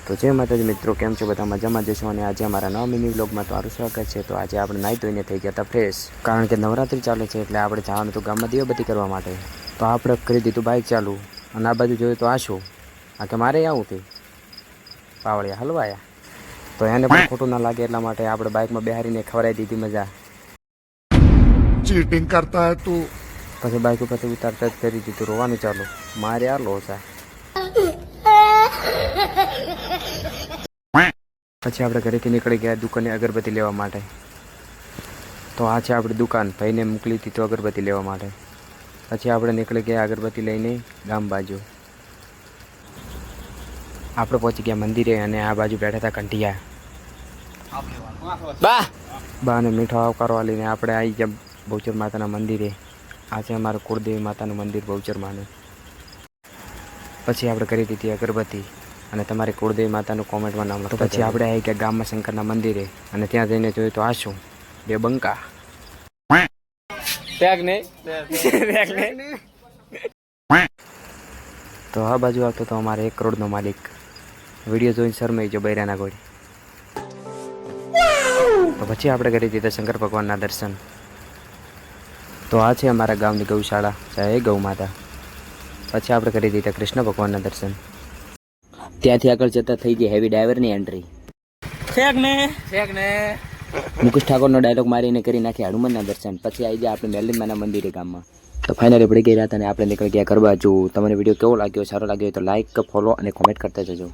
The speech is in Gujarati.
તો જય માતાજી મિત્રો, કેમ છો બધા? મજામાં જશો. અને આજે અમારા નવા મિની વ્લોગમાં તમારું સ્વાગત છે. તો આજે આપણે નાહી ધોઈને થઈ ગયા હતા ફ્રેશ, કારણ કે નવરાત્રિ ચાલે છે એટલે આપણે જવાનું હતું ગામમાં દીવાબત્તી કરવા માટે. તો આપણે કરી દીધું બાઇક ચાલુ, અને આ બાજુ જોયું તો આશો આ કે મારે આવું તે પાવળિયા હલવાયા. તો એને પણ ખોટું ના લાગે એટલા માટે આપણે બાઇકમાં બેહારીને ખવડાવી દીધી મજા. चीटिंग करता है तू। પછી બાઇક ઉપરથી ઉતારતા જ કરી દીધું રોવાનું ચાલુ. મારે આ લોસા. પછી આપણે ઘરેથી નીકળી ગયા દુકાને અગરબત્તી લેવા માટે. તો આ છે આપણી દુકાન, ભાઈને મોકલી હતી તો અગરબત્તી લેવા માટે. પછી આપણે નીકળી ગયા અગરબત્તી લઈને ગામ બાજુ. આપણે પહોંચી ગયા મંદિરે, અને આ બાજુ બેઠા હતા કંઠિયા બાને મીઠો આવકારવા લઈને આપણે આવી ગયા બહુચર માતાના મંદિરે. આ છે અમારું કુળદેવી માતાનું મંદિર બહુચરમાંનું. પછી આપણે કરી દીધી અગરબત્તી, અને તમારી કુળદેવી માતાનું કોમેન્ટમાં નામ લખો. પછી આપણે આવી ગયા ગામમાં શંકરના મંદિરે, અને ત્યાં જઈને જોયું તો આ શું, બે બંકા. તો આ બાજુ આવતો તો અમારે 1 કરોડનો માલિક. વિડીયો જોઈને શરમાઈ ગયો બૈરાના ગોળી. તો પછી આપણે કરી દીધા શંકર ભગવાનના દર્શન. તો આ છે અમારા ગામની ગૌશાળા, જય ગૌ માતા. પછી આપણે કરી દીધા કૃષ્ણ ભગવાનના દર્શન. ત્યાંથી આગળ જતા થઈ ગઈ હેવી ડાઈવરની એન્ટ્રી. મુકેશ ઠાકોરનો ડાયલોગ મારીને કરી નાખી હનુમાનના દર્શન. પછી આવી ગયા આપણે મેલિનમાના મંદિરે ગામમાં. તો ફાઇનલી પડી ગઈ રાત, અને આપણે નીકળી ગયા ઘર બાજુ. તમને વિડીયો કેવો લાગ્યો, સારો લાગ્યો તો લાઈક, ફોલો અને કોમેન્ટ કરતા જજો.